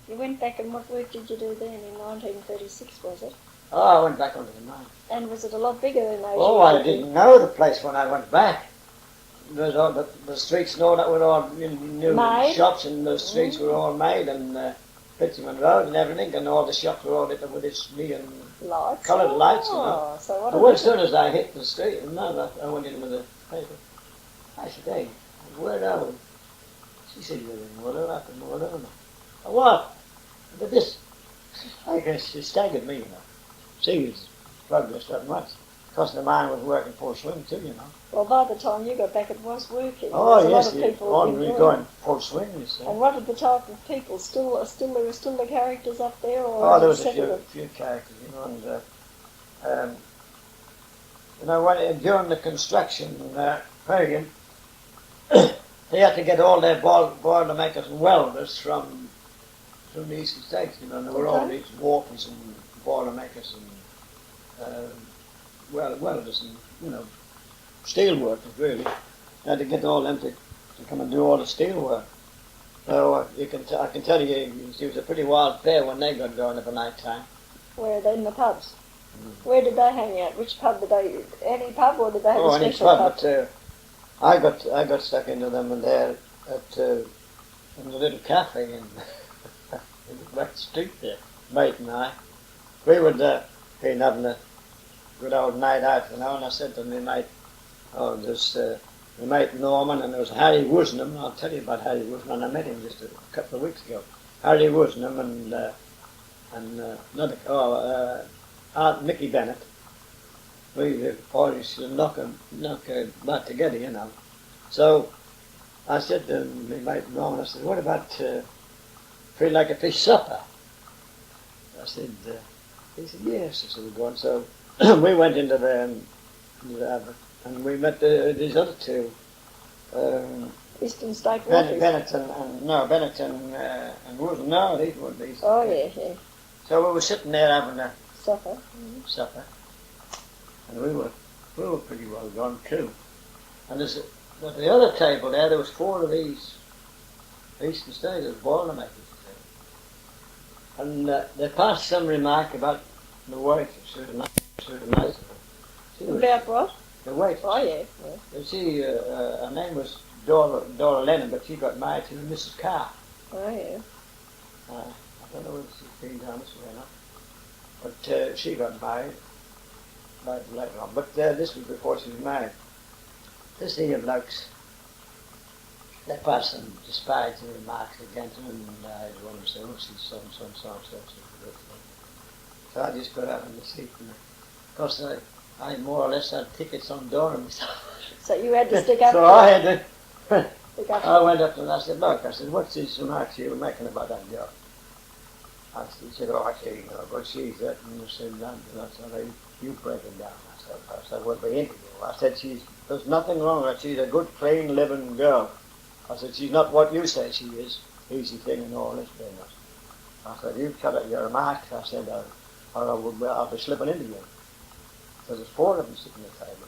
You went back, and what work did you do then in 1936, was it? Oh, I went back onto the mine. And was it a lot bigger than those? Oh, I didn't know the place when I went back. There was all the streets and all that were all new shops, and the streets were all made, and Bitumen Road and everything, and all the shops were all lit up with this neon lights, coloured lights, you know. So what? Well, as soon as I hit the street, and I went in with the paper. I said, "Hey, where are we?" She said, "You're in Wiluna." What? But this, I guess, she staggered me, you know. She was progress that much. Because the mine was working full swing too, you know. Well, by the time you got back, it was working. Oh, yes, a lot of people ordinary going full swing, you see. And what did the type of people there were still the characters up there, or? Oh, there was a few characters, you know, and you know, during the construction period, they had to get all their boiler makers and welders from the eastern states, you know, and there were all these walkers and boiler makers and welders and, you know, steel workers, really. They had to get all them to come and do all the steel work. So I can tell you, it was a pretty wild fair when they got going at the night time. Where they in the pubs? Where did they hang out? Which pub did they? Any pub, or did they have a special pub? But I got stuck into them, and there in the little cafe in the back street there, mate and I, we would been having a good old night out, you know. And I said to my mate, "Oh, there's my mate Norman, and there was Harry Woosnam. I'll tell you about Harry Woosnam. I met him just a couple of weeks ago. Harry Woosnam and Aunt Mickey Bennett. We all used to knock about together, you know. So I said to my mate Norman, I said, "What about feel like a fish supper?" I said, he said, "Yes." I said, "We're going." So we went into there and we met these other two. Eastern State Bennett and Wood. No, these weren't these. Oh, yeah. So we were sitting there having a supper. Supper. And we were pretty well gone too. And at the other table there was four of these Eastern States, boiler makers. And they passed some remark about the waitress, sort of nice. About what? The waitress. Oh, yeah. You see, her name was Dora Lennon, but she got married to Mrs. Carr. Oh, yeah. I don't know if she's been down this way or not. But she got married later on. But this was before she was married. This here blokes, they passed some disparaging remarks against him, and I want to say, "Oh, she's so. So I just got out on the seat, and of course I more or less had tickets on Dora myself. So you had to stick up. So I had to. I went up and I said, "Look," I said, "what's these remarks you were making about that girl?" He said, "Oh, I see, but she's that," and I said, "That." And I said, "You break it down." I said, "We'll be interviewing." I said, "There's nothing wrong with her. She's a good, clean, living girl." I said, "She's not what you say she is, easy thing and all this business." I said, "You cut out your remarks," I said, or I'll be slipping into you. So there's four of them sitting at the table.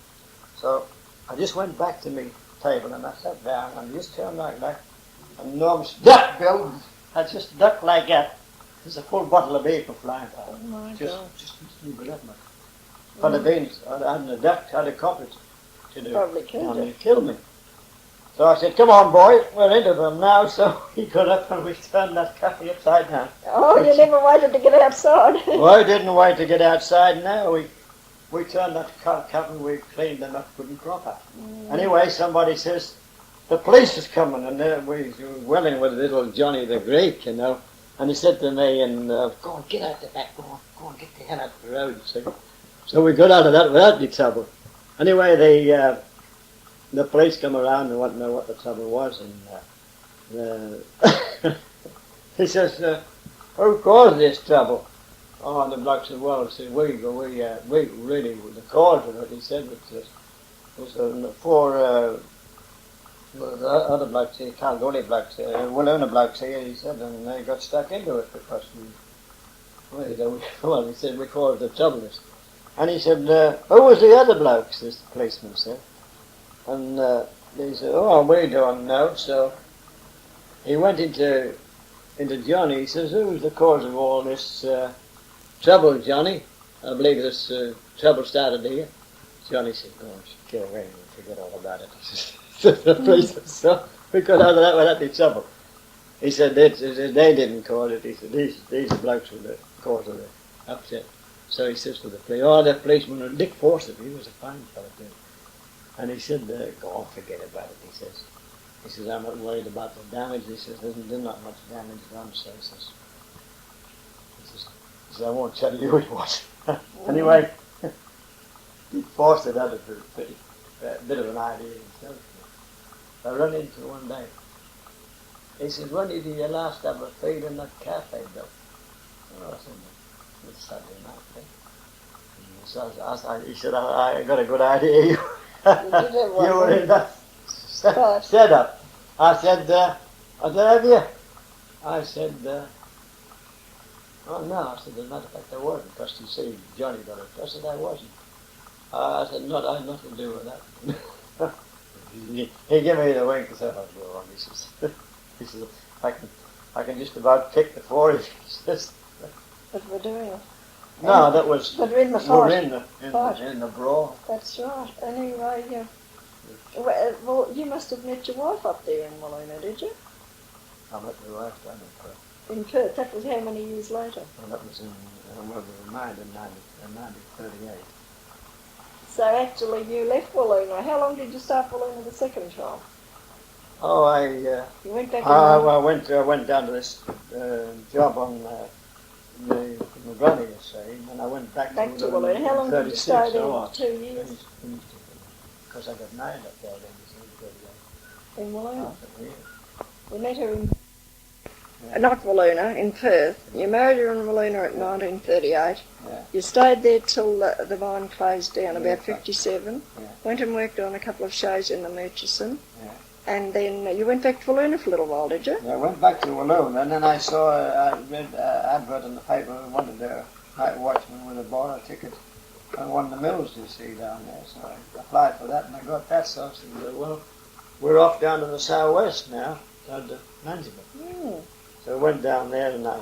So I just went back to my table and I sat down and I just turned like that. And Norm's duck, Bill, I just ducked like that. There's a full bottle of beer flying past. Oh my God. Just a little bit that much. If I'd have been, I'd have ducked, I'd have caught it to do. Probably killed it. Killed me. So I said, "Come on, boys, we're into them now." So he got up and we turned that cafe upside down. Oh, you never waited to get outside. Well, I didn't wait to get outside now. We turned that cafe and we cleaned them up good and proper. Anyway, somebody says, "The police is coming," and we were welling with little Johnny the Greek, you know. And he said to me, and "Go on, get out the back, go on, get the hell out of the road." So we got out of that without any trouble. Anyway, the police come around and want to know what the trouble was, and he says, "Who caused this trouble?" Oh, and the bloke said, "Well," said, we really were the cause of it." He said, "It was four the other blokes here, Kalgoorlie blokes here, Wiluna blokes here," he said, "and they got stuck into it because he said, "we caused the trouble." And he said, "Who was the other blokes?" This policeman said. And he said, "Oh, we don't know." So he went into into Johnny. He says, "Who's the cause of all this trouble, Johnny? I believe this trouble started here." Johnny said, "Gosh, get away and forget all about it." He says, "The police said, so we got out of that without any trouble." He said, they didn't cause it. He said, these blokes were the cause of the upset. So he says to the police, "Oh, the policeman, Dick Fawcett, he was a fine fellow too." And he said, "Go on, forget about it," He says, "I'm not worried about the damage." He says, "There's not much damage done," so he says, "I won't tell you it was." Anyway, Dick Fawcett had a bit of an idea himself. I run into one day. He says, "When did you last have a feed in that cafe, Bill?" Oh, I said, "It's Saturday night, eh?" He said, "I got a good idea. You were in that setup." I said, "Have you?" I said, "Oh no." I said, "As a matter of fact, I wasn't, because you see, Johnny got it." I said, "I wasn't." I said, "I had nothing to do with that." He gave me the wink and said, "Oh, you're wrong." He says, I can just about kick the floor." He says, But we're doing it. "No, that was." But we're in the we fight. were in the brawl. That's right. Anyway, well, you must have met your wife up there in Wiluna, did you? I met my wife down in Perth. In Perth. That was how many years later? Well, that was in mine in 1938. So actually you left Wiluna. How long did you start Wiluna the second time? Oh, You went back I went down to this job on the granny estate, and I went back to Wiluna. How long did you stay there? 2 years? Because I got married up there then. In Wiluna? Yeah. We met her in not Wiluna, in Perth. You married her in Wiluna at 1938. Yeah. You stayed there till the mine closed down about 57. Yeah. Went and worked on a couple of shows in the Murchison. Yeah. And then you went back to Wiluna for a little while, did you? Yeah, I went back to Wiluna, and then I read an advert in the paper who wanted a night watchman with a border ticket on one of the mills you see down there. So I applied for that, and I got that. So I said, "Well, we're off down to the southwest now, down to Manjimup." Mm. So I went down there, and I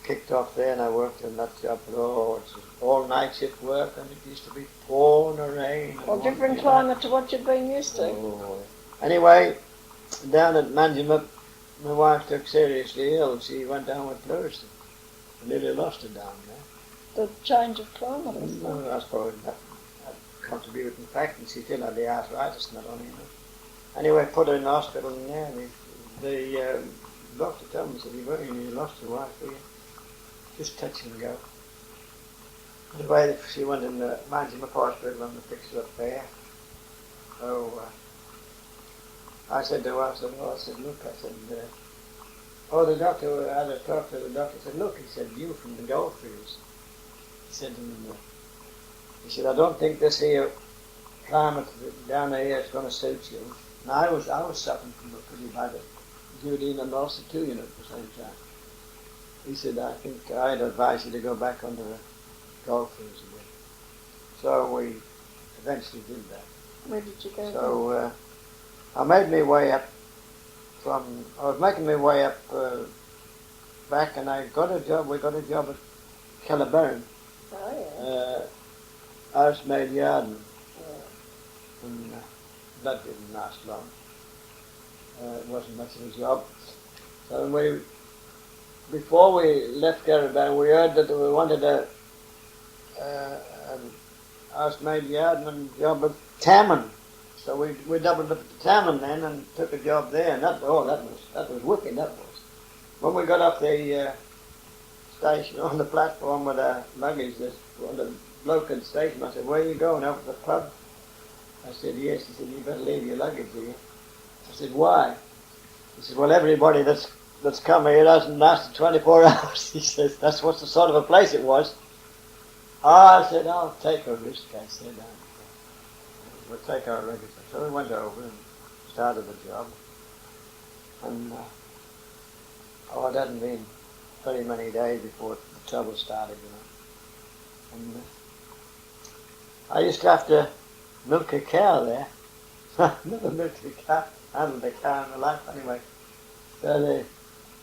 kicked off there, and I worked in that job. Oh, it's all night shift work, and it used to be pouring the rain. Well, different climate to what you'd been used to. Oh. Anyway, down at Manjimup, my wife took seriously ill. She went down with pleurisy. I nearly lost her down there. The change of climate. No, I suppose that contributing factor. She still had the arthritis, not only. Anyway, put her in the hospital, and there the doctor told me, said, "You lost your wife, will you? Just touch and go." Anyway, she went in the Manjimup hospital, and they fixed her up there. So I said to her, "Look," the doctor, I had a talk to the doctor, said, "Look," he said, "you from the Goldfields." He said, "I don't think this here climate down here is going to suit you." Now I was suffering from a pretty bad Judean and also too, at the same time. He said, "I think I'd advise you to go back under the Goldfields again." So we eventually did that. Where did you go? So I made my way up I was making my way up back, and we got a job at Kellerburn. Oh, yeah. Housemaid Yarden. And that didn't last long. It wasn't much of a job. So before we left Kellerburn, we heard that we wanted a housemaid Yarden job at Tammon. So we doubled up at Tammon then and took a job there, and that was wicked, that was. When we got off the station on the platform with our luggage, this one of the bloke at the station, I said, "Where are you going, over to the pub?" I said, "Yes." He said, "You better leave your luggage here." I said, "Why?" He said, "Well, everybody that's come here hasn't lasted 24 hours. He says, "That's what the sort of a place it was." I said, "I'll take a risk," I said. We'll take our luggage. So we went over and started the job. And it hadn't been very many days before the trouble started, And I used to have to milk a cow there. Never milked a cow, handled a cow in my life anyway. So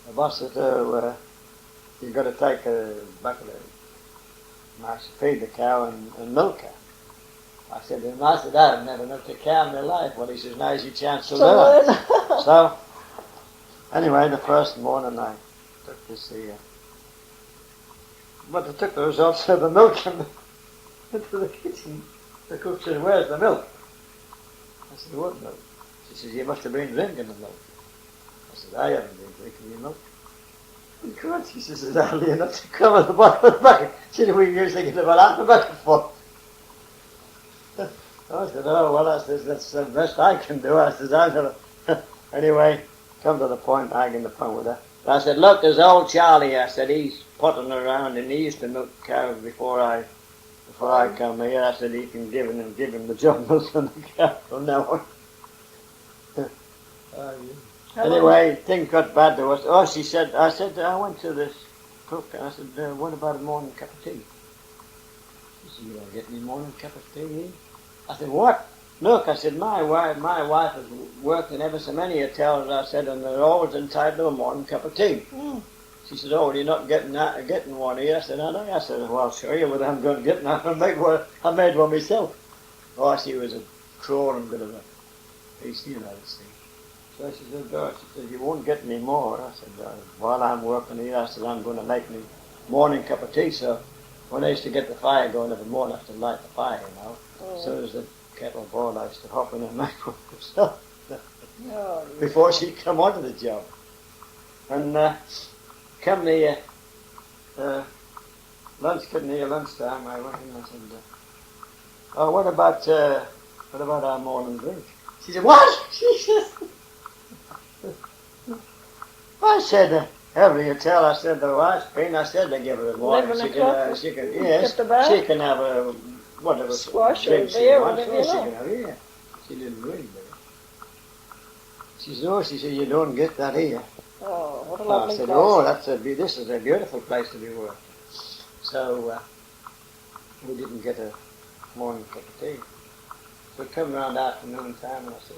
The boss said, oh, you've got to take a bucket of mash, feed the cow and milk her. I said to him, I've never milked a cow in my life. Well, he says, now's your chance to learn. So, anyway, the first morning I took this here. But I took the results of the milk and into the kitchen. The cook said, where's the milk? I said, what milk? She says, you must have been drinking the milk. I said, I haven't been drinking your milk. Of course, she says, it's only enough to cover the bottom of the bucket. She said, we usually get about half a bucket full. I said, oh, well, that's the best I can do. I said, I'm going to... Anyway, come to the point, arguing the point with her. I said, look, there's old Charlie. I said, he's potting around and he used to milk cows before I come here. I said, you can give him the job milking the cow from now on. Anyway, things got bad to us. Oh, she said, I went to this cook and I said, what about a morning cup of tea? She said, you don't get any morning cup of tea? I said, what? Look, I said, my wife has worked in ever so many hotels, I said, and they're always entitled to a morning cup of tea. Mm. She said, oh, you're not getting one here? I said, I know. I said, well, I'll show you what I'm going to get now. I made one myself. Oh, she was a crawling bit of a piece, you know, see. So she said, oh, she said, you won't get any more. I said, while I'm working here, I said, I'm going to make me morning cup of tea. So when I used to get the fire going every morning, I have to light the fire, you know. Mm. As soon as the kettle boiled, I used to hop in and make one myself before she'd come onto the job. And come the lunchtime, I went in and said, oh, what about our morning drink? She said, what? She said, I said, every hotel, I said, the wife's been, I said, they give her a water. She can have a, whatever, squash drink or beer, whatever she can have, yeah. She didn't drink beer. She said, oh, she said, you don't get that here. Oh, what a lovely I said, place. oh, this is a beautiful place to be working. So, we didn't get a morning cup of tea. So it came around afternoon time, and I said,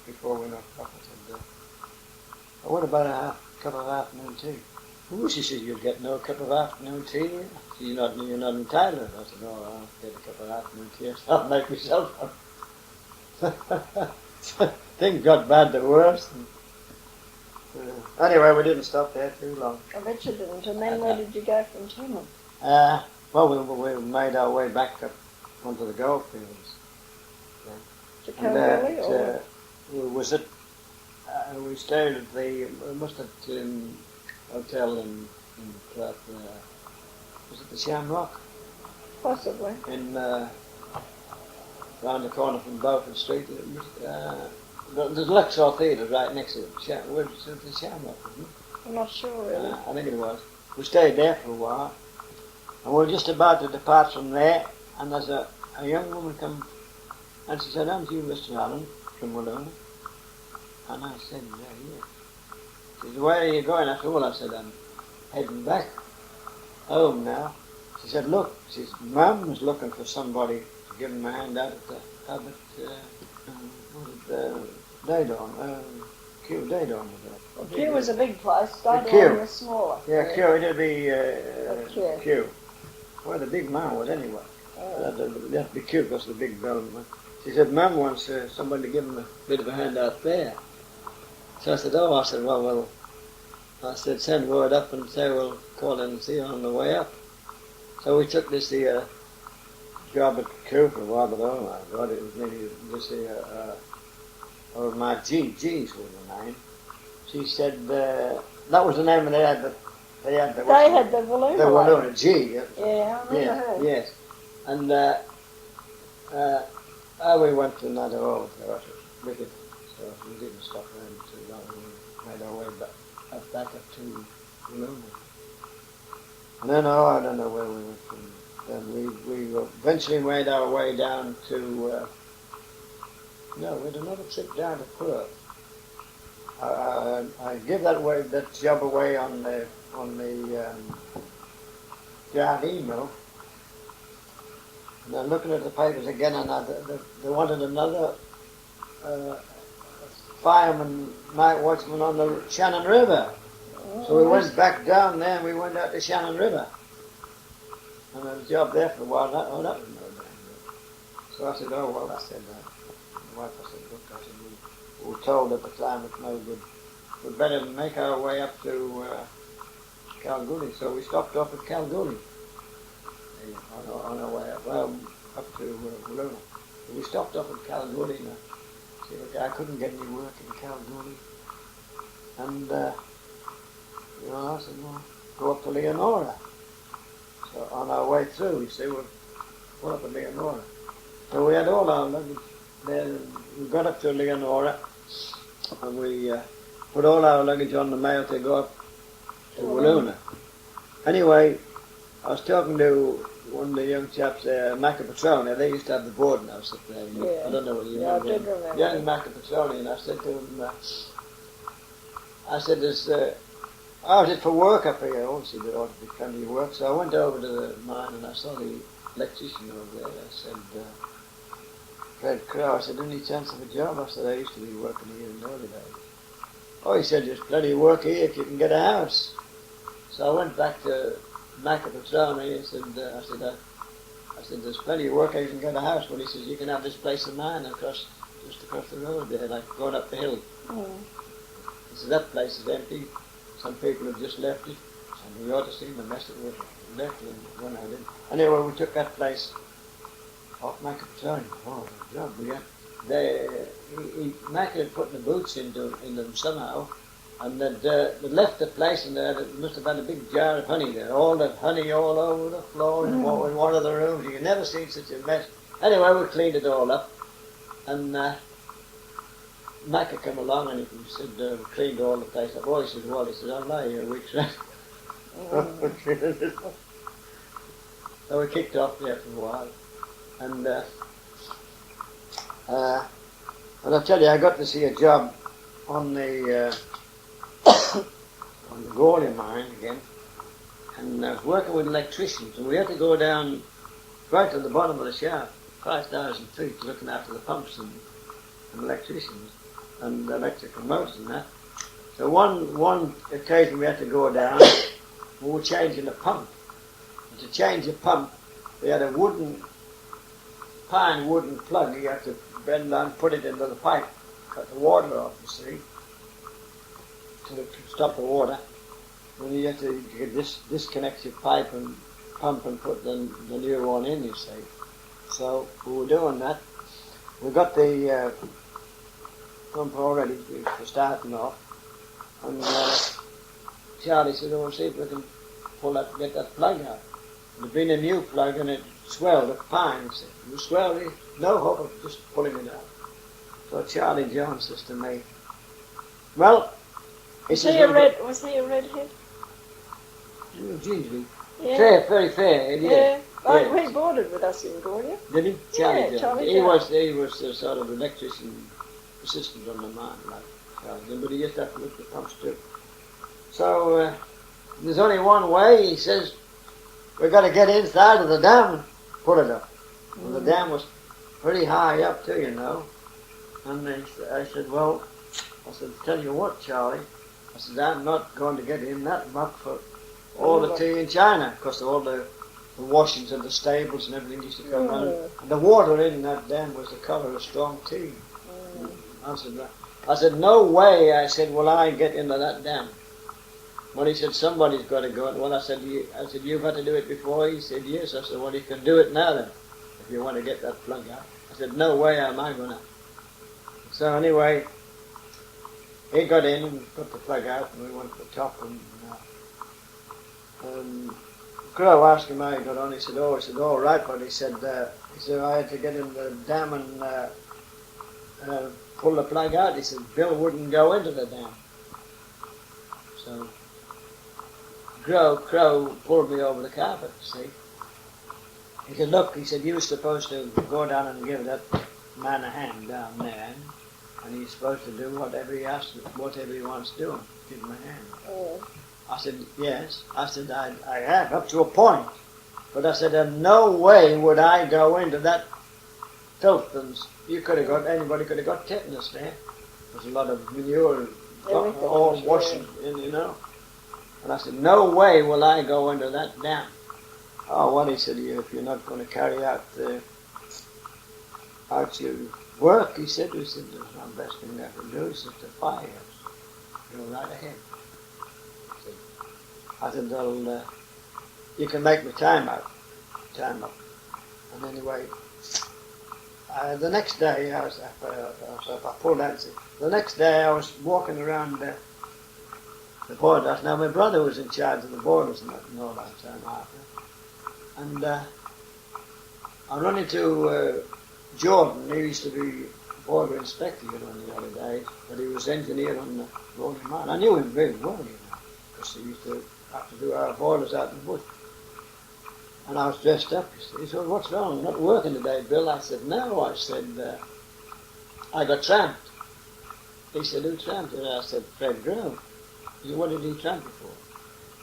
before we knocked off, I said, what about a cup of afternoon tea? Oh, she said, you'll get no cup of afternoon tea. You're not entitled. I said, no, I'll get a cup of afternoon tea. I'll make myself one. Things got bad the worst. Anyway, we didn't stop there too long. I bet you didn't. And then where did you go from Channel? Well, we made our way back up onto the Goldfields. To Kalgoorlie, or? We stayed at the Mustard Hotel in Perth. Was it the Shamrock? Possibly. In round the corner from Beaufort Street. There's Luxor Theatre right next to it. Where's the Shamrock, wasn't it? I'm not sure really. I think it was. We stayed there for a while. And we were just about to depart from there, and there's a young woman come, and she said, aren't you Mr. Allen from Wiluna? And I said, yeah. She said, where are you going? I said, well, I'm heading back home now. She said, look, Mum's looking for somebody to give him a hand out at the Abbott, Daydon, Kew Daydon was there. Well, Kew was a big place, Kew was smaller. Yeah, Kew, it'd be Kew. Where the big man was anyway. That'd be Kew because of the big building. She said, Mum wants somebody to give him a bit of a hand out there. So I said, well, I said, send word up and say we'll call in and see you on the way up. So we took this job at Kew for a while, but oh my God, it was nearly this my G's was the name. She said, that was the name they had they had the Wiluna. The Wiluna, G. Yeah, I remember her. Yes. And we went to another road, it was wicked, so we didn't stop there too long. We made our way back up to Wiluna. And then, I don't know where we went from. Then we eventually made our way down to, we had another trip down to Perth. I give that job away on the Jardine mill. And then looking at the papers again, and they wanted another fireman, night watchman on the Shannon River. So we went back down there and we went out to Shannon River. And I had a job there for a while. That was no damn good. So I said, oh, well, I said, my wife, I said, look, I said, we were told at the time it's no good. We'd better make our way up to Kalgoorlie. So we stopped off at Kalgoorlie on our way up, up to Wiluna. We stopped off at Kalgoorlie and see, look, I couldn't get any work in Kalgoorlie. And, I said, well, go up to Leonora. So on our way through, we said, we'll pull up at Leonora. So we had all our luggage there. We got up to Leonora and we put all our luggage on the mail to go up to Wiluna. Anyway, I was talking to one of the young chaps there, Macapatrone. They used to have the boarding house up there. Yeah. I don't know what you Yeah, remember. I did remember. Young Macapatrone, and I said to him, I said, how's it for work up here? Obviously there ought to be plenty of work. So I went over to the mine and I saw the electrician over there. I said, Fred Crow, I said, any chance of a job? I said, I used to be working here in the early days. Oh, he said, there's plenty of work here if you can get a house. So I went back to Macapatrone. I said, there's plenty of work if you can get a house. Well, he says, you can have this place of mine just across the road there, like going up the hill. He said, that place is empty. Some people have just left it, and we ought to see the mess that was left when I did. Anyway, we took that place off Macapatrone. Oh, the job we got. Mac had put the boots in them somehow, and they left the place, and they must have had a big jar of honey there. All that honey all over the floor in one of the rooms. You had never seen such a mess. Anyway, we cleaned it all up, and Mac had come along and he said, we cleaned all the place up. Oh, he said, well, he said, I'll lie here a week's rest. So we kicked off there for a while. And I'll tell you, I got to see a job on the Gwalia mine again. And I was working with electricians, and we had to go down right to the bottom of the shaft, 5,000 feet, looking after the pumps and electricians and electrical motors and that. So one occasion we had to go down, we were changing a pump. And to change a pump, we had a pine wooden plug. You had to bend down, put it into the pipe, cut the water off, you see, to stop the water. And you had to disconnect your pipe and pump and put the new one in, you see. So we were doing that. We got the pump already for starting off, and Charlie said, oh, see if we can get that plug out. There'd been a new plug and it swelled at pine. He said, you swelled it? No hope of just pulling it out. So Charlie Jones says to me, well, he says, was he a redhead? Gingerly. Yeah. Fair, very fair, yeah. Oh, he boarded with us in Gwalia. Did he? Charlie Jones. Charlie He Jones. was the sort of electrician assistant on the mine, like Charlie Jones, but he used to have to look at the pumps too. So there's only one way, he says, we've got to get inside of the dam and pull it up. Well, the dam was pretty high up too, you know. And I said, well, tell you what, Charlie, I said, I'm not going to get in that muck for all the tea in China, because all the washings and the stables and everything used to come around. And the water in that dam was the colour of strong tea. I said, no way, I said, will I get into that dam. Well, he said, somebody's got to go. Well, I said, you've had to do it before? He said, yes. I said, well, you can do it now then, if you want to get that plug out. I said, no way am I going to. So anyway, he got in and put the plug out, and we went to the top, and Crow asked him how he got on. He said, all right, but he said, I had to get in the dam and pull the plug out. He said, Bill wouldn't go into the dam. So Crow pulled me over the carpet, see. He said, look, he said, you were supposed to go down and give that man a hand down there, and he's supposed to do whatever he wants to do, give him a hand. Oh. I said, yes. I said, I have, up to a point. But I said, in no way would I go into that filth. And anybody could have got tetanus there. There's a lot of manure Everything all was washing in, you know. And I said, no way will I go into that dam. Oh, well, he said, if you're not going to carry out your work, he said, there's no best thing I can do. He said, the fire. Go right ahead. I said, well, you can make me time up. And anyway, the next day, I pulled out. The next day, I was walking around the boarders. Now, my brother was in charge of the boarders and all that time after. And I run into Jordan. He used to be border inspector, you know, in the early days, but he was engineer on the Rolling Mine. I knew him very well, you know, because he used to have to do our boilers out in the bush. And I was dressed up. He said, what's wrong? Not working today, Bill? I said, no. I said, I got tramped. He said, who tramped you? I said, Fred Grove. He said, what did he tramp you for?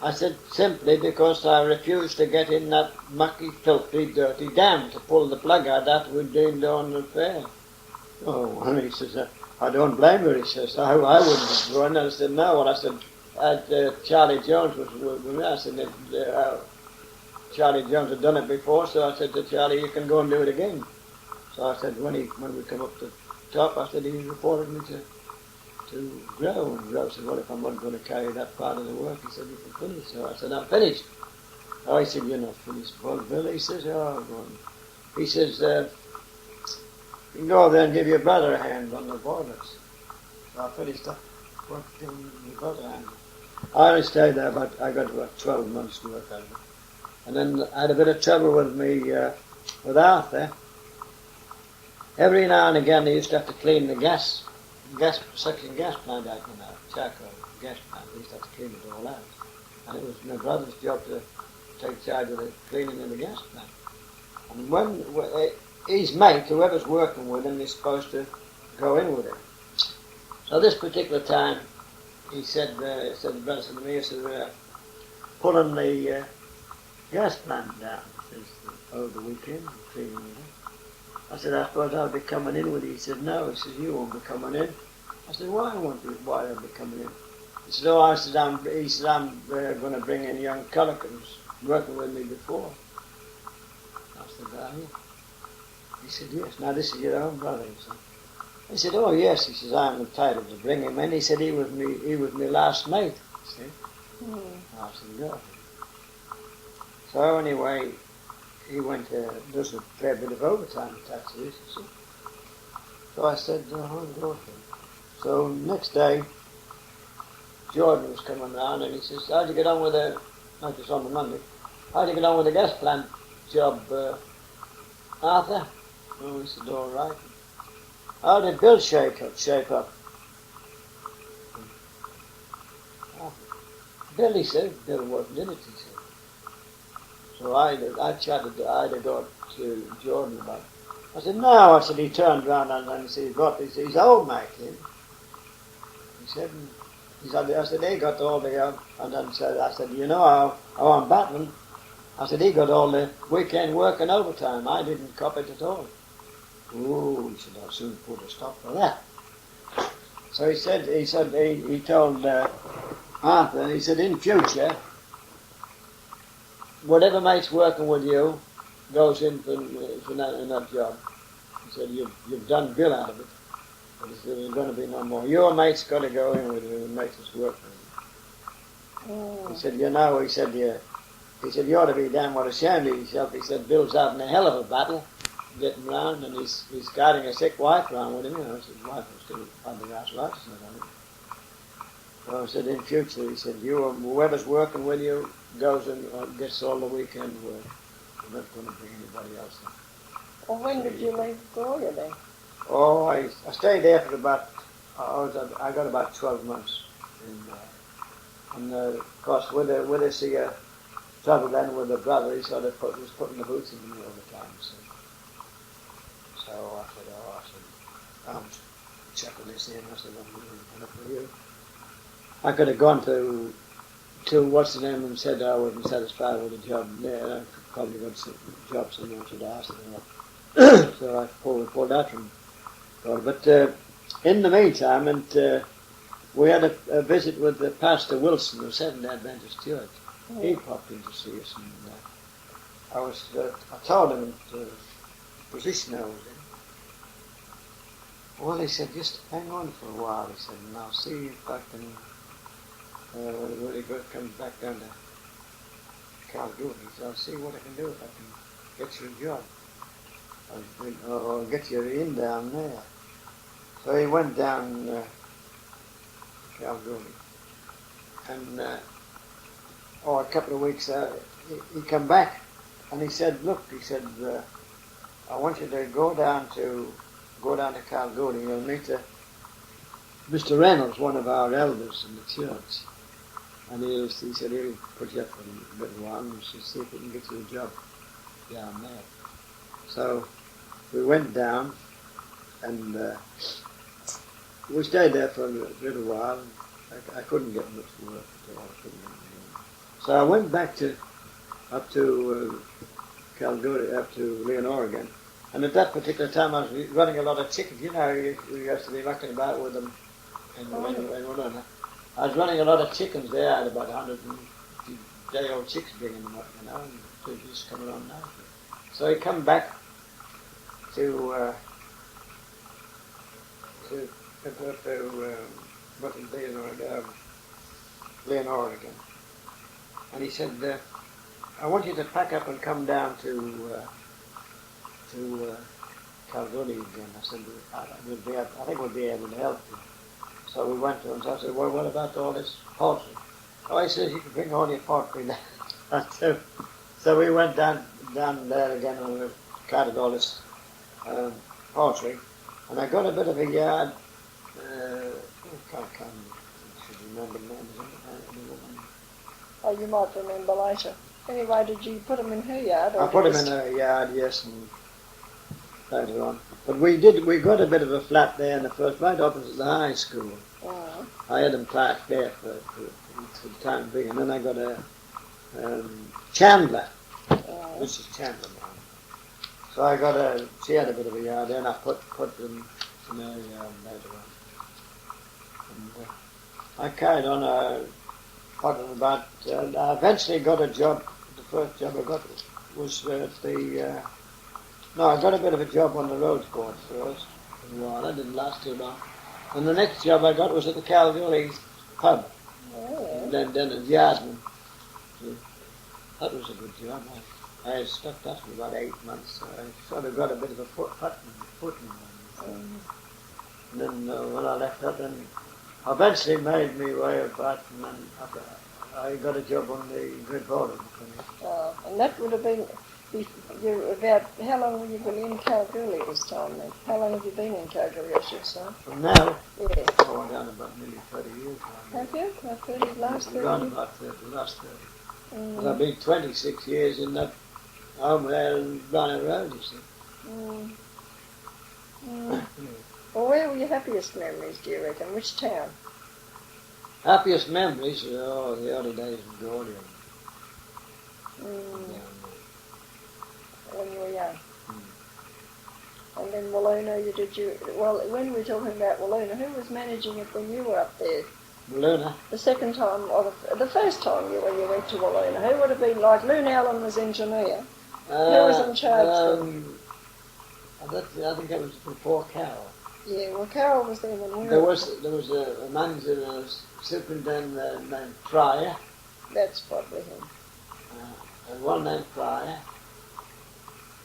I said, simply because I refused to get in that mucky, filthy, dirty dam to pull the plug out that would deemed on the fair. Oh, and he says, I don't blame you. He says, I wouldn't have gone. And I said, no. And I said, Charlie Jones was with me. I said, Charlie Jones had done it before, so I said to Charlie, you can go and do it again. So I said, when we come up to the top, I said, he reported me to Grow. And Grow said, well, if I'm not going to carry that part of the work, he said, you can finish. So I said, I'm finished. Oh, he said, you're not finished. Well, Bill, he says, oh, go on. He says, you can go there and give your brother a hand on the boilers. So I finished up working my brother hand. I only stayed there, but I got about 12 months to work out of it. And then I had a bit of trouble with me, with Arthur. Every now and again they used to have to clean the suction gas plant out, you know, charcoal gas plant. They used to have to clean it all out. And it was my brother's job to take charge of the cleaning of the gas plant. And when his mate, whoever's working with him, is supposed to go in with him. So this particular time, he said the brother to me, he said, pulling the gas plant down. He says, over the weekend, cleaning it up. I said, I suppose I'll be coming in with you. He said, no. He said, you won't be coming in. I said, why I'll be coming in? He said, oh, I'm going to bring in young Cullicans working with me before. I said, are you? He said, yes. Now, this is your own brother, he said. He said, oh, yes. He says, I'm entitled to bring him in. He said, he was my last mate. See? I said, go. So anyway, he went does a fair bit of overtime taxes, you see. So I said, I'll go for it. So next day, Jordan was coming around and he says, how'd you get on with not just on the Monday, how'd you get on with the gas plant job, Arthur? Oh, he said, all right. How did Bill shape up? Bill, he said, Bill wasn't in it, he said. So I had to go to Jordan about it. I said, no. I said, he turned around and he got his old mate in. I said, he got all the, and then I said, you know how I'm battling. I said, he got all the weekend work and overtime. I didn't cop it at all. Ooh, he said, I'll soon put a stop for that. So he told Arthur, he said, in future, whatever mate's working with you goes in for that job. He said, you've done Bill out of it. But he said, there's going to be no more. Your mate's got to go in with you and make this work for you. Oh. He said, you know, he said, you ought to be damn well ashamed of yourself. He said, Bill's having a hell of a battle getting round, and he's guarding a sick wife around with him. You know, his wife was still under arthritis. So I said, in future, he said, whoever's working with you goes and gets all the weekend work. I'm not going to bring anybody else in. Well, when did you leave Gwalia then? Oh, I stayed there for about, I got about 12 months. And of course, with this trouble then with the brother, he sort of was putting the boots in me all the time. So I said, I'm checking this in. I said, I'm really kind of for you. I could have gone to what's the name and said I wasn't satisfied with the job there. I could probably got some job somewhere to ask them. So I pulled out from God. But in the meantime, and we had a visit with the Pastor Wilson of Seventh-day Adventist Church. He popped in to see us, and I told him the position I was in. Well, he said, just hang on for a while, he said, and I'll see if I can, when he comes back down to Kalgoorlie, so I'll see what I can do if I can get you a job, or get you in down there. So he went down Kalgoorlie, and a couple of weeks he came back, and he said, look, he said, I want you to go down to Kalgoorlie. You'll meet Mr. Reynolds, one of our elders in the church, and he said he'll put you up for a bit of a while and see if we can get you a job down there. So we went down, and we stayed there for a little while. I couldn't get much work at all. So I went back up to Kalgoorlie, up to Leonora again. And at that particular time, I was running a lot of chickens. You know, you used to be mucking about with them in Wiluna. I was running a lot of chickens there. I had about 150-day-old chicks bringing them up, you know, and they're just coming on now. So he come back to Leonora again. And he said, I want you to pack up and come down to Kalgoorlie again. I said, I think we'll be able to help you. So we went to him. So I said, well, what about all this poultry? Oh, he says, you can bring all your poultry down. So we went down there again, and we carried all this poultry. And I got a bit of a yard. I should remember the name of the woman. Oh, you might remember later. Anyway, did you put them in her yard? I put them in her yard, yes, and later on. But we got a bit of a flat there in the first, right opposite the high school. Oh. I had them parked there for the time being, and then I got a Chandler, which is Chandler now. So I got she had a bit of a yard there, and I put them in her yard later on. And I carried on about, I eventually got a job. The first job I got was at I got a bit of a job on the road course first. Well, that didn't last too long. And the next job I got was at the Kalgoorlie pub. Oh. And then as yardman. That was a good job. I stuck that for about 8 months. So I sort of got a bit of a footing on it. And then when I left that, then I eventually made me way about, and then I got a job on the Great Border. And that would have been, how long were you been in Kalgoorlie this time then? How long have you been in Kalgoorlie, I should say? From now? Yeah. Oh, down about nearly 30 years. Have you? About 30, last 30? Around about 30, last 30. I've been 26 years in that home there in Barnett Road, you see. Well, where were your happiest memories, do you reckon? Which town? Happiest memories? Oh, the early days of Gwalia. When you were young. And then Wiluna, when we're talking about Wiluna, who was managing it when you were up there? Wiluna? The second time, or the first time when you went to Wiluna, who would have been like, Loon Allen was engineer. Who was in charge then? I think that was before Carol. Yeah, well, Carol was there when we There were... was a manager, a superintendent named Pryor. That's probably him. And one named Pryor.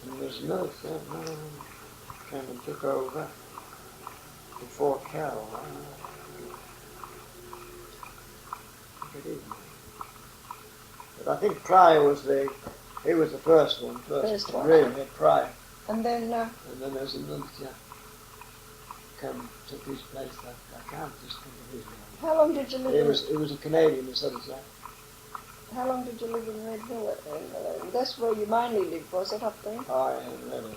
And there was another came and took over before Carol. But I think Pryor was the first one. First one. Really, Pryor. And then... and then there's another chap took his place. I can't just think of his name. How long did you live It was a Canadian, this other chap. How long did you live in Red Hill? That's where you mainly lived, was it, up there? Oh, yeah, really.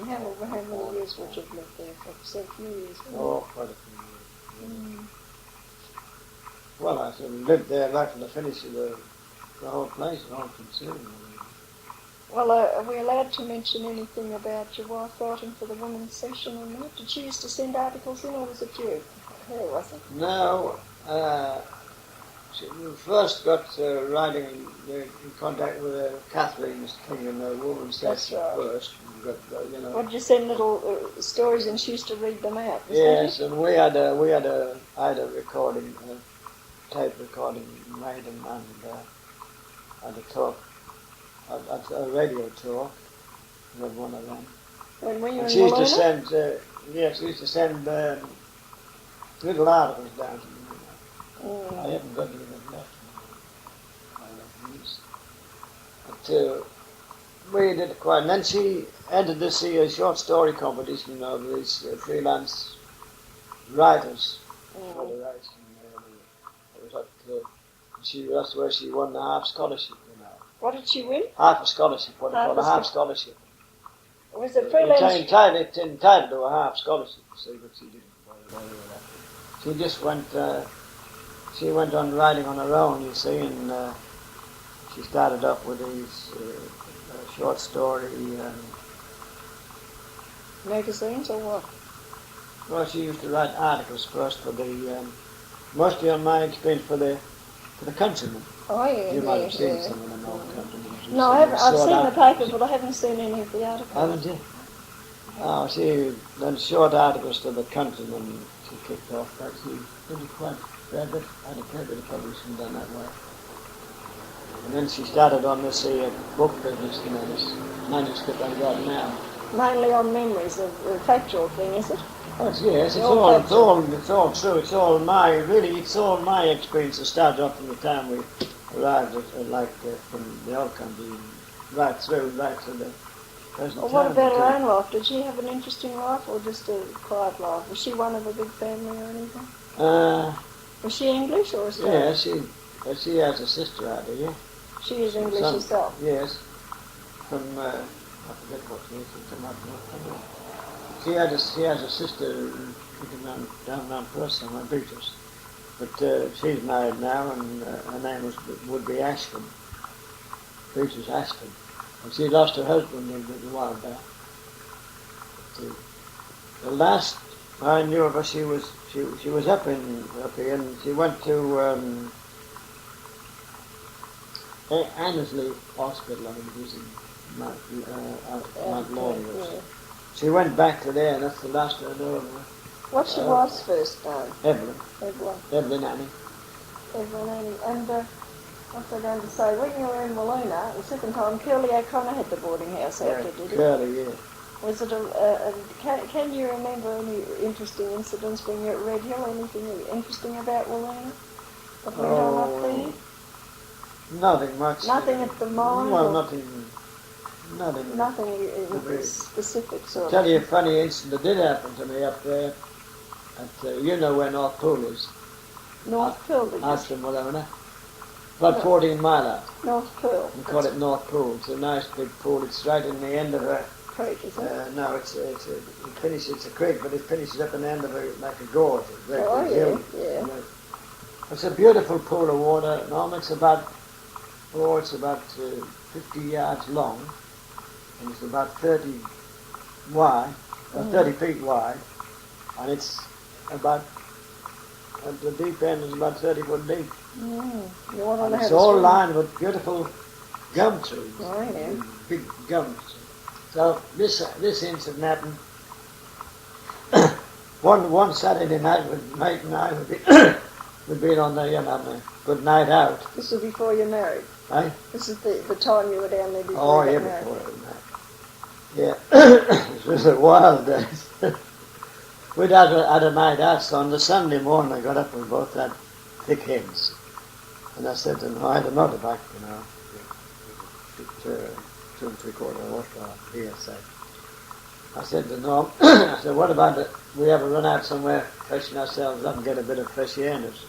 How many years would you have lived there? For a few years. Oh, quite a few years. Well, I sort of lived there right from the finish of the whole place, the whole concern. Well, are we allowed to mention anything about your wife writing for the women's session or not? Did she used to send articles in, or was it you? Her, was it? No, we first got writing in contact with Kathleen King in the women's session first. Got, What did you send little stories and she used to read them out? Yes, and I had a recording, tape recording made and had a talk, a radio talk. We had one of them. When were you And in she used to Wiluna? send, she used to send little articles down to me. I haven't got any of them left. But we did quite. And then she entered this short story competition of these freelance writers. For the rights. It was that's where she won the half scholarship. What did she win? Half a scholarship. What they call a half scholarship. Was it freelance? It's entitled to a half scholarship. See, but she didn't bother with that. She just went. She went on writing on her own, you see, and she started off with these short story. Magazines or what? Well, she used to write articles first for the, mostly on my experience for the Countryman. Oh yeah, You might have seen some of them old Countrymen. No, I haven't. I've seen the paper, but I haven't seen any of the articles. Haven't you? Oh, she done short articles to the Countryman. She kicked off that. She did quite fair bit. Had a fair bit of publishing done that way. And then she started on this book business, this manuscript I've got now. Mainly on memories of the factual thing, is it? Oh, yes, it's all true. It's all my experience that started off from the time we arrived from the old country, right through the present Well, what time. about her own life? Did she have an interesting life or just a quiet life? Was she one of a big family or anything? Was she English or Australian? Yeah, she has a sister out there, yeah. She is English herself? Yes, from, I forget what she is, from up north. She has a sister down around Perth somewhere, Beatrice. But she's married now, and her name would be Ashton. Beatrice Ashton. And she lost her husband a while back. The last I knew of her, she was up here, and she went to Annesley Hospital, I think it was in Mount Laurel. Yeah. She went back to there, and that's the last I know of her. What's your wife's first name? Evelyn. Evelyn Annie. Annie. And what's I going to say? When you were in Wiluna, the second time, Curly O'Connor had the boarding house out there, did he? Curly, yeah. Was it can you remember any interesting incidents when you were at Red Hill? Anything interesting about Wiluna that went on up there? Nothing much. Nothing at the mine? Well, nothing. Nothing in specific sort of. I'll tell you a funny incident that did happen to me up there. You know where North Pool is? North Pool, did you Out say? from Wiluna. About 14 mile out. North Pool. We call it North Pool. It's a nice big pool. It's right in the end of a Creek, is it? no, it's a creek, but it finishes up in the end of like a gorge. Oh, yeah. It's a beautiful pool of water. Norm, it's about 50 yards long, and it's about 30 wide, 30 feet wide, and it's about, at the deep end is about 30 foot deep. And it's all lined with beautiful gum trees. Oh, yeah. Big gum trees. So this incident happened one Saturday night with mate and I we'd been on the good night out. This was before you married? Eh? This is the time you were down there before you got married? Before that. Yeah. It was a wild days. We'd had a night out, so on the Sunday morning I got up and we both had thick heads. And I said to him, I had a motorbike, 2 3/4 horsepower PSA. I said to Norm, I said, what about it? We ever run out somewhere, freshen ourselves up and get a bit of fresh air in us?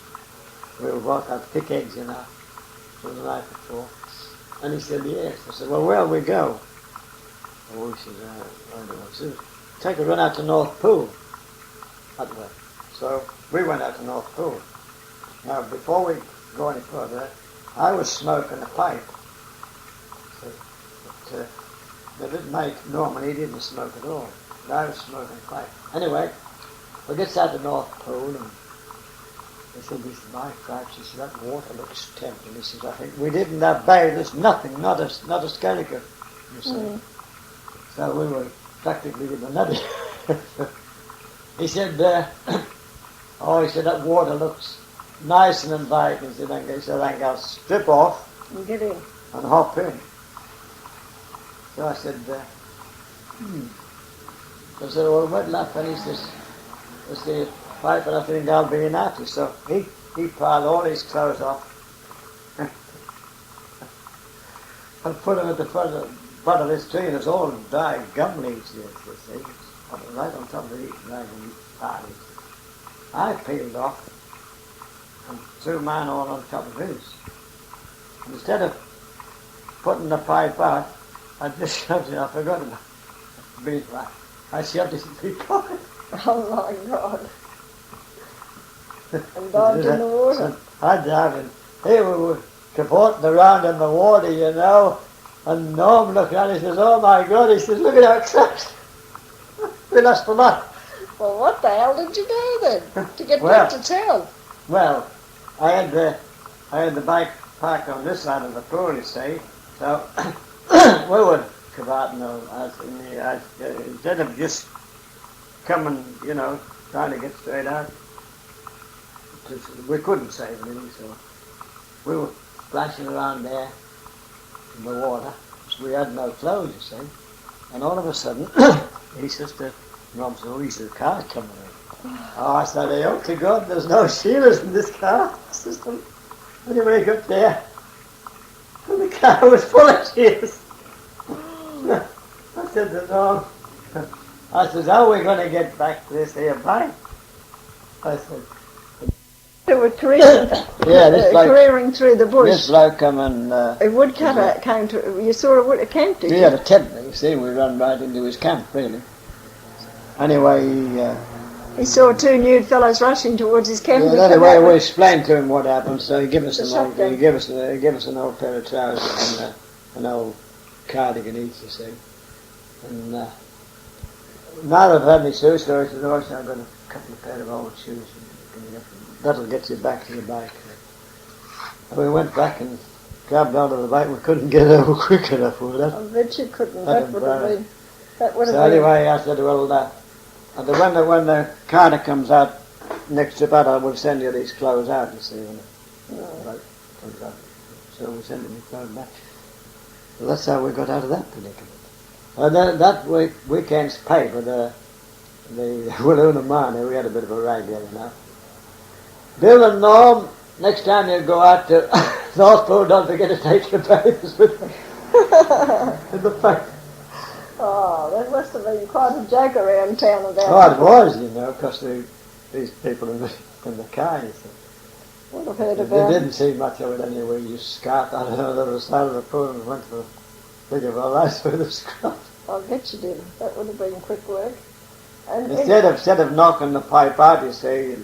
We were both had thick eggs, from the night before. And he said, yes. I said, well, where'll we go? Oh, he said, I don't know. He said, take a run out to North Pool. That way. So we went out to North Pool. Now, before we go any further, I was smoking a pipe. But They didn't make Norman, he didn't smoke at all. And I was smoking quite. Anyway, we get to the North Pole and he said, my cripes, he said, that water looks tempting. He says, I think we didn't have bay, there's nothing, not a skeleton, you see. So we were practically in the nutty. He said, he said, that water looks nice and inviting. He said, I think I'll strip off and get in and hop in. So I said, I said, well, what laugh? And he says, I said, pipe, and I think I'll be in after. So he piled all his clothes off and put them at the front of this tree, and it's all dry gum leaves here, you see. Right on top of these dragon parties. I peeled off and threw mine all on top of his. Instead of putting the pipe out, I just shoved it. I forgot about it. I shoved it in my pocket. Oh my God. And dived in the water. So I dived in. Here we were cavorting around in the water, you know, and Norm looked at it and he says, oh my God, he says, look at our clothes. We lost a lot. Well, what the hell did you do then to get back to town? Well, I had the bike parked on this side of the pool, you see, so we were cavorting instead of just coming, you know, trying to get straight out. We couldn't save anything, so we were splashing around there in the water. We had no clothes, you see, and all of a sudden, he says to Mum, oh, he's a car coming in. Oh, I said, oh, to God, there's no shearers in this car system. Anyway, he got there, and the car was full of shears. I said to Norm, I said, how are we going to get back to this here bike? I said, they were careering through the bush. This bloke come and... a woodcutter came to... You saw a camp, did you? He had a tent there, you see. We ran right into his camp, really. Anyway, he saw two nude fellows rushing towards his camp. Yeah, anyway, we explained to him what happened, so he gave us an old pair of trousers and an old cardigan each, you see. And now that I've had any shoes, so I said, oh, I've got a couple of pair of old shoes. That'll get you back to the bike. And we went back and grabbed onto the bike. We couldn't get over quick enough with that. I bet you couldn't. That would have been... So anyway, I said, well, and when the carter comes out next to that, I will send you these clothes out, you see, when the boat comes out. So we sent him the clothes back. So that's how we got out of that predicament. And then that weekend's paper, the Wiluna mine, we had a bit of a rag there, you know. Bill and Norm, next time you go out to North Pole, don't forget to take your papers with you. In the paper. Oh, that must have been quite a joke around town about it. Oh, it was, you know, because these people in the car, you see. Would have heard about They didn't see much of it anyway. You scarfed out on the other side of the pool and went for a big of a race with the scarf. I bet you did. That would have been quick work. And Instead of knocking the pipe out, you see,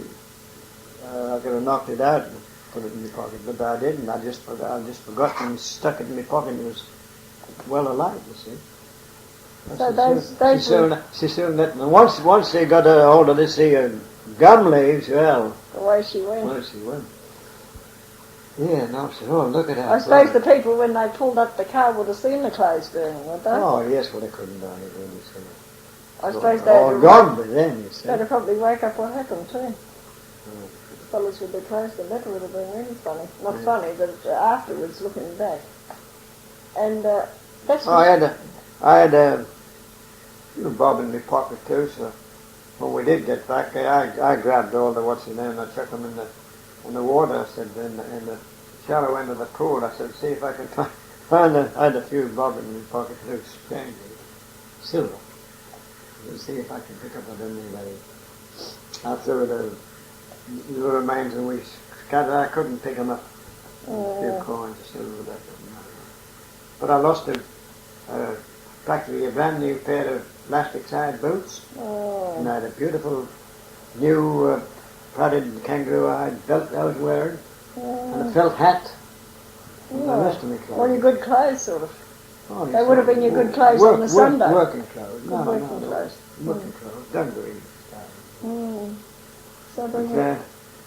I could have knocked it out and put it in my pocket, but I didn't. I just forgot and stuck it in my pocket. It was well alive, you see. So those she soon let me. Once they got a hold of this here gum leaves, well, away she went. Yeah, and I said, oh, look at that. I suppose the people, when they pulled up the car, would have seen the clothes burning, would they? Oh, yes, well, they couldn't do anything, you see. I suppose gone by then, you see. They'd have probably woke up what happened, too. The fellas with their clothes, the letter would have been really funny. Not funny, but afterwards, looking back. And that's... Oh, I had a few bob in my pocket too, so when we did get back, I grabbed all the what's in there and I chucked them in the water. I said, in the shallow end of the pool, I said, see if I can find I had a few bob in my pocket too, strange, silver. See if I can pick up anybody. I threw the remains and we scattered. I couldn't pick them up. A few coins of silver, that didn't matter. But I lost practically a brand new pair of plastic side boots. And I had a beautiful new padded kangaroo hide belt I was wearing and a felt hat and the rest of my clothes. All your good clothes, sort of. Oh, They would have been your good clothes on the Sunday. Working clothes. No, working no, clothes. Working clothes. Dungaree. So then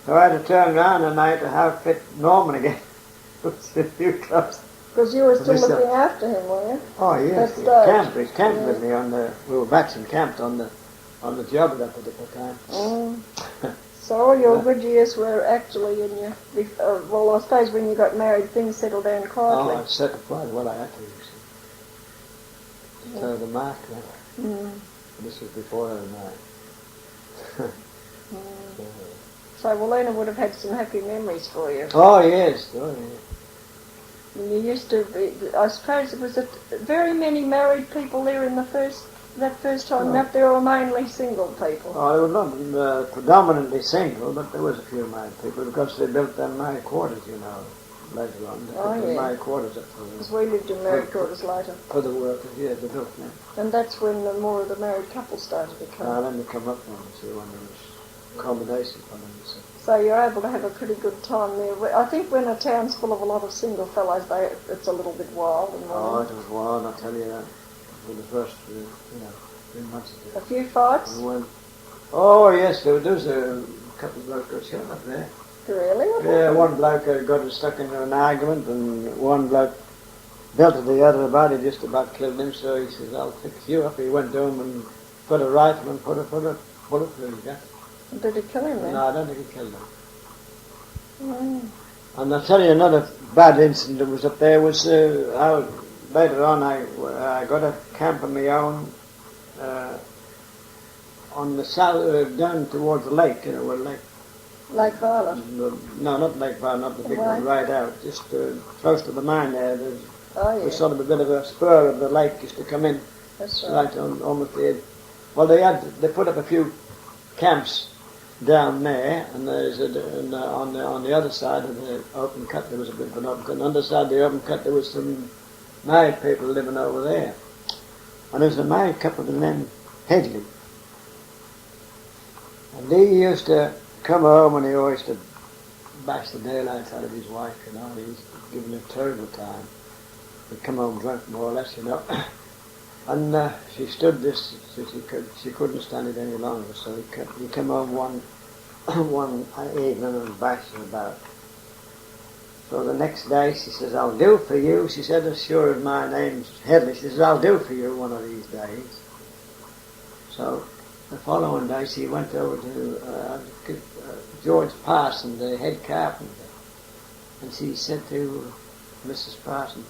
So I had to turn around and I had to outfit Norman again. With a few clothes. because you were still looking after him, were you? Oh yes, he camped with me on the. We were back and camped on the job at that particular time. So all your good years were actually in your. Well, I suppose when you got married, things settled down quietly. Oh, I settled quite well. I had to. So the mark then. This was before the mark. So Wiluna would have had some happy memories for you. Oh yes, oh yes. You used to be, I suppose it was very many married people there in that first time. Up there were mainly single people. Oh, they were not predominantly single, but there was a few married people because they built them married quarters, you know, later on. They put the married quarters up for because we lived in married quarters later. For the workers, yeah, they built them. And that's when more of the married couples started to come. Then they come up when there was accommodation for them. So you're able to have a pretty good time there. I think when a town's full of a lot of single fellows, it's a little bit wild. And oh, it was wild, I'll tell you that. For the first, 3 months of it. A few fights? Oh, yes, there was a couple of blokes got shot up there. Really? Yeah, one bloke got stuck in an argument, and one bloke belted the other about. He just about killed him, so he says, I'll fix you up. He went to him and put a rifle and put a bullet through his gut. Did it kill him then? No, I don't think it killed him. And I'll tell you another bad incident that was up there was later on I got a camp of my own on the south, down towards the lake, you know, where Lake Violet? No, not Lake Violet, not the big one, right out, just close to the mine there. There's sort of a bit of a spur of the lake used to come in. That's right. Right on almost the edge. Well, they put up a few camps down there, and there's on the other side of the open cut there was a bit of an open cut. On the other side of the open cut there was some married people living over there. And there was a married couple named Headley. And he used to come home and he always used to bash the daylights out of his wife, you know, and he used to give him a terrible time. He'd come home drunk more or less, you know. And she stood this, so she couldn't stand it any longer, so he came home one evening and bashed her about. So the next day she says, I'll do for you. She said, as sure as my name's Headley, she says, I'll do for you one of these days. So the following day she went over to George Parson, the head carpenter, and she said to Mrs. Parson,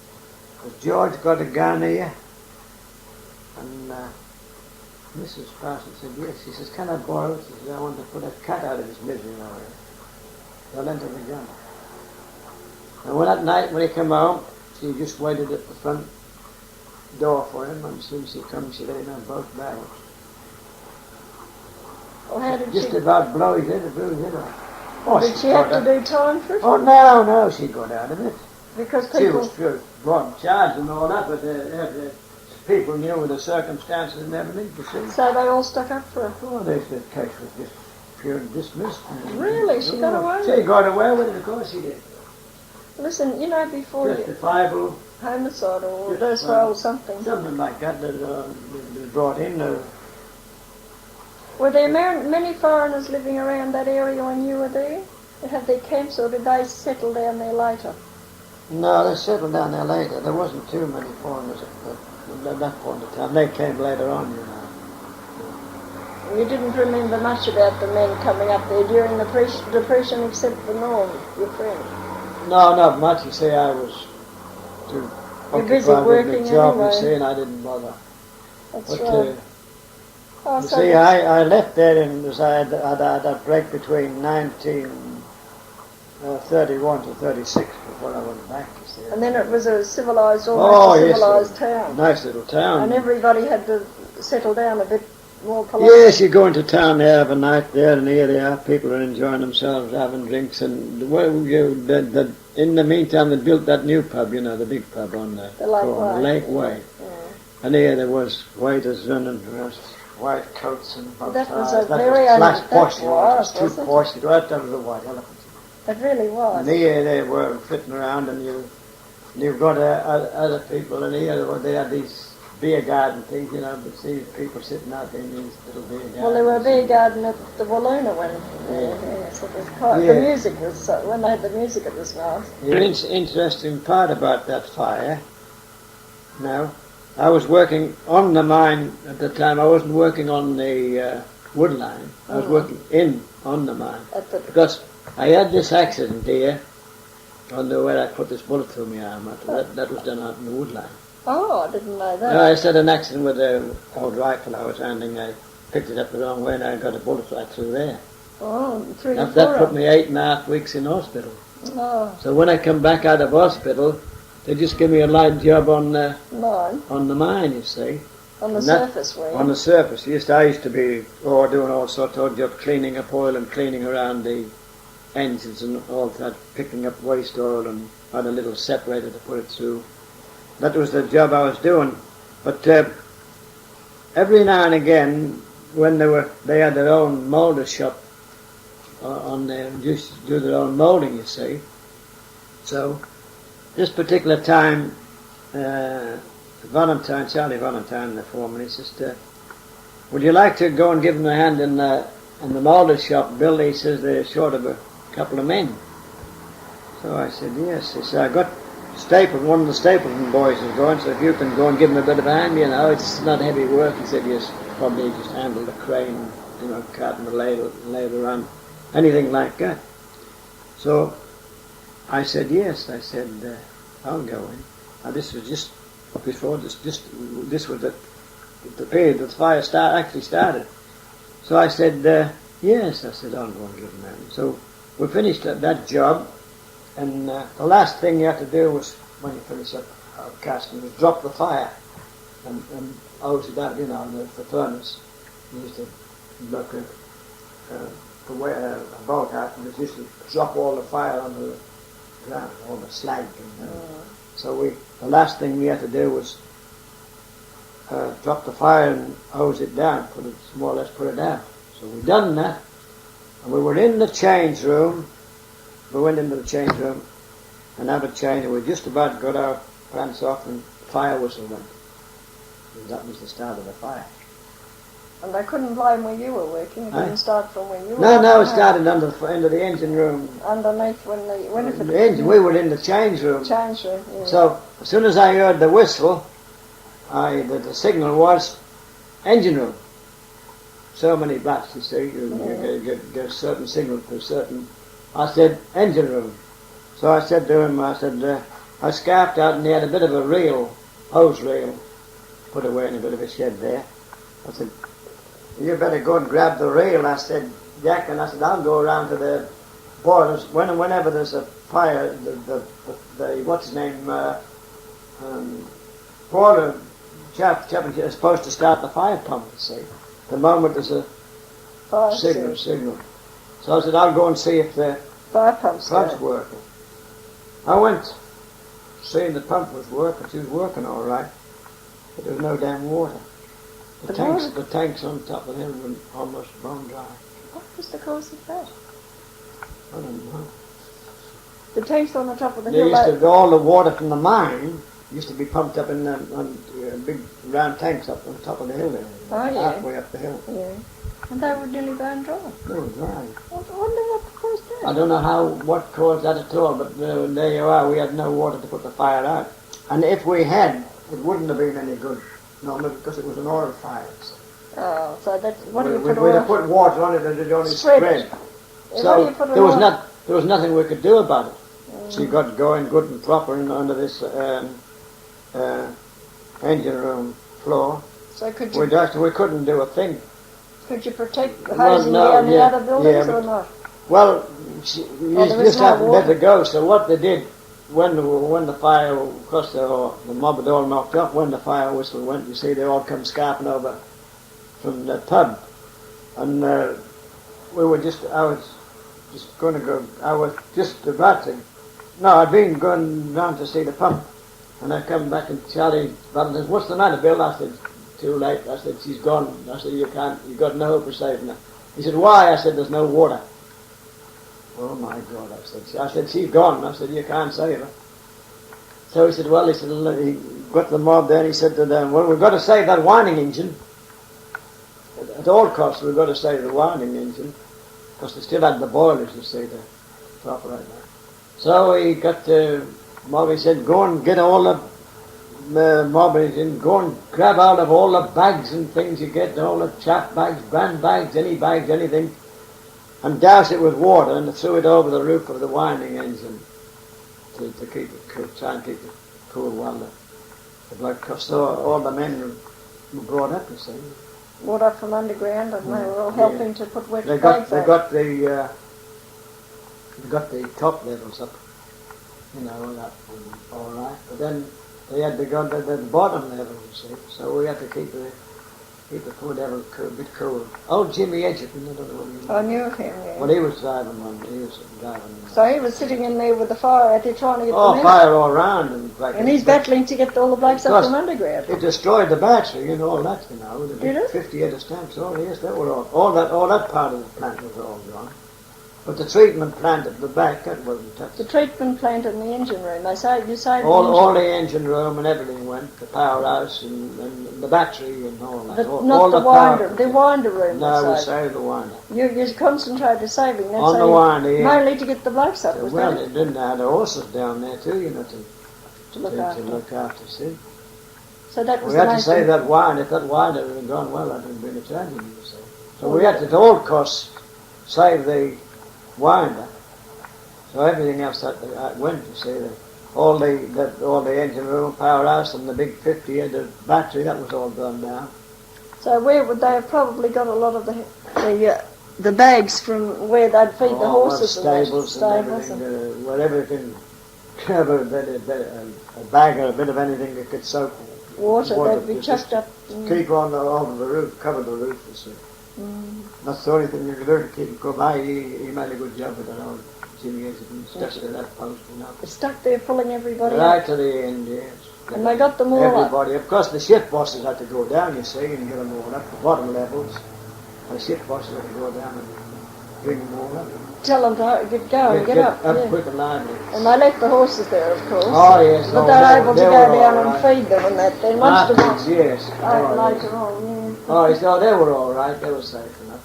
has George got a gun here? And Mrs. Parson said, yes. She says, can I borrow it? She says, I want to put a cut out of his misery now. So I lent her the gun. And that night when he came home, she just waited at the front door for him, and as soon as he comes, she let him have both barrels. Well, how did just she... about blew his head off. Oh, did she have to do time for it? Oh, no, she got out of it. Because people... She was brought charged and all that, but people knew the circumstances and everything, you see. So they all stuck up for her? Oh, the case was just purely dismissed. Really? She got away with it? She got away with it, of course she did. Listen, you know, before justifiable homicide or or something. Something like that they brought in. Were there many foreigners living around that area when you were there? They had their camps, or did they settle down there later? No, they settled down there later. There wasn't too many foreigners at that point of time. They came later on, you know. You didn't remember much about the men coming up there during the Depression except for Norm, your friend? No, not much. You see, I was too busy working with my job, anyway. You see, and I didn't bother. That's right. You see, I left there and I had that break between 1931 to 36 before I went back, you see. And then it was a civilised, civilised town. Nice little town. And everybody had to settle down a bit more polite. Yes, you go into town there, have a night there, and here they are, people are enjoying themselves, having drinks, and in the meantime they built that new pub, you know, the big pub on the Lake Way. Yeah. And here there was waiters running white coats and both that sides. Was a very posh. It was too posh. That was a white elephant. It really was. And here they were fitting around, and you you've got other people in here, they had these beer garden things, you know, but see people sitting out there in these little beer gardens. Well, there were a beer garden at the Wiluna when so it was quite, the music was, when they had the music it was nice. The interesting part about that fire, now, I was working on the mine at the time. I wasn't working on the woodline. I was working on the mine. Because I had this accident here on the where I put this bullet through my arm. That was done out in the woodline. Oh, I didn't know that. No, I had an accident with the old rifle I was handling. I picked it up the wrong way and I got a bullet right through there. Oh, through the that put me 8.5 weeks in hospital. Oh. So when I come back out of hospital, they just give me a light job on the mine. On the mine, you see. On the surface, were you? On the surface. I used to be doing all sorts of jobs, cleaning up oil and cleaning around the engines and all that, picking up waste oil and had a little separator to put it through. That was the job I was doing. But every now and again, when they had their own moulder shop on there, used to do their own moulding, you see. So this particular time, Charlie Valentine, the foreman, he says, would you like to go and give them a hand in the moulder shop? Bill, he says, they're short of a couple of men. So I said, yes. He said, I got one of the Stapleton boys is going, so if you can go and give him a bit of a hand, you know, it's not heavy work. He said, yes, probably just handle the crane, you know, carting the ladle around, anything like that. So I said, yes. I said, I'll go in. Now this was just before this was the period that the fire actually started. So I said, yes. I said, I'll go and give him a hand. So we finished that job. And the last thing you had to do was, when you finish up casting, was drop the fire and hose it out, you know, the furnace. You used to look at a bolt out and it used to drop all the fire on the ground, all the slag. And, so the last thing we had to do was drop the fire and hose it down, more or less put it down. So we done that, and we were in the change room. We went into the change room and had a change, and we just about got our pants off and the fire whistle went. And that was the start of the fire. And they couldn't blame where you were working, it didn't start from where you were. No, it started into the engine room. Underneath the engine, we were in the change room. Change room, yeah. So as soon as I heard the whistle, the signal was engine room. So many blasts, you see, you get a certain signal to a certain. I said, engine room. So I said to him, I scarfed out and he had a bit of a reel, hose reel, put away in a bit of a shed there. I said, you better go and grab the reel. I said, Jack, and I said, I'll go around to the boilers. Whenever there's a fire, the what's his name, boiler chap is supposed to start the fire pump, you see. The moment there's a signal. So I said, I'll go and see if the fire pump's working. I went, seeing the pump was working. She was working all right, but there was no damn water. The tanks on top of the hill were almost bone dry. What was the cause of that? I don't know. The tanks on the top of the hill. All the water from the mine used to be pumped up in big round tanks up on top of the hill there. Oh, yeah. Halfway up the hill. Yeah. And they were nearly burned dry. They were dry. I wonder what caused that. I don't know what caused that at all, but there you are. We had no water to put the fire out. And if we had, it wouldn't have been any good, normally, because it was an oil fire. Oh, so that's what do you put we'd have put water on it and it only spread. So there was nothing we could do about it. So you got going good and proper under this engine room floor. So could you? We couldn't do a thing. Could you protect the hose in the other buildings or not? Well, you just hadn't better go. So what they did, when the fire, of course the mob had all knocked up, when the fire whistle went, you see they all come scarping over from the pub. And I was just about to, I'd been going round to see the pump. And I come back and Charlie says, what's the matter, Bill? I said, too late. I said, she's gone. I said, you've got no hope of saving her. He said, why? I said, there's no water. Oh my God, I said, she's gone. I said, you can't save her. So he said, well, he got the mob there and he said to them, well, we've got to save that winding engine. At all costs, we've got to save the winding engine because they still had the boilers, you see, to operate that. So he got the mob, he said, go and get all the mob engine, go and grab out of all the bags and things you get, all the chaff bags, brand bags, anything, and douse it with water and threw it over the roof of the winding engine to keep it cool, try and keep it cool while the bloke, because all the men were brought up, you see. Brought up from underground, and they were all helping to put wet They bags got out. the top levels up, up all right. But then they had to go to the bottom level, you see. So we had to keep the food level a bit cool. Old Jimmy Edgerton, I don't know what he was. I knew of him, yeah. Well, he was driving one. So he was sitting in there with the fire out there trying to get them out. Fire all round. And he's battling to get all the blokes up from underground. It destroyed the battery, all that, The Did it? 50 head of stamps, yes, that were all that part of the plant was all gone. But the treatment plant at the back, that wasn't touched. The treatment plant in the engine room, you saved all the engine room and everything went, the powerhouse and the battery and all that. The winder room. No, we saved the winder. You concentrated saving that. On the winder, yeah. Mainly to get the blokes up, Well, they didn't have the horses down there too, to look after. See. So that was we had to save that winder. If that winder had gone well, that would have been a tragedy, you see. So we had to, at all costs, save the winder. So everything else that went, you see, all the engine room, powerhouse, and the big 50 head of battery, that was all gone down. So where would they have probably got a lot of the bags from where they'd feed the horses? Stables and everything, where everything, a bag or a bit of anything that could soak water they'd be chucked up. Keep on over the roof, cover the roof, you see. That's the only thing you could do to keep it cool. He made a good job with that old Jimmy Edgerton, stuck to that post, It stuck there pulling everybody right up. to the end, yes. And they got them all everybody. Of course, the ship bosses had to go down, you see, and get them all up, the bottom levels. The ship bosses had to go down and bring them all up. Tell them to get up. Quick and lively. And they left the horses there, of course. Oh, yes. But they're able to go down and feed them and that. Then once the months, yes. Later on, yeah. Oh, they were all right. They were safe enough.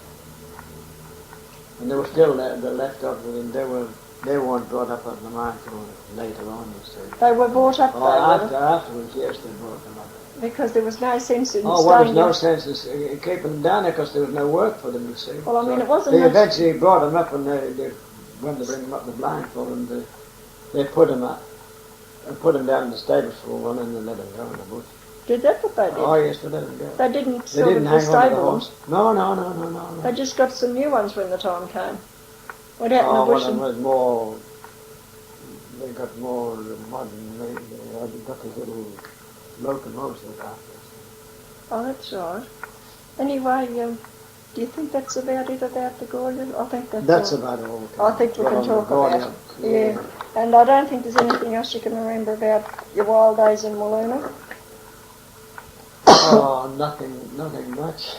And they were still left up with them. They weren't brought up on the mine till later on, you see. They were brought up afterwards, yes, they brought them up. Because there was no sense in there was no sense in keeping them down there because there was no work for them, you see. Well, I mean, it wasn't They eventually brought them up and when they bring them up the blindfold and they put them up and put them down in the stables for one and then let them go in the bush. Did that what they did? Oh, yes, they let them go. They didn't hang on to the horse. No. They just got some new ones when the time came. Went out in the bush. Was more. They got more modern. They got these little locomotives that after. Oh, that's right. Anyway, do you think that's about it about the Gwalia? I think that's about all. I think we can talk about it. Yeah. And I don't think there's anything else you can remember about your wild days in Wiluna. Oh, nothing much.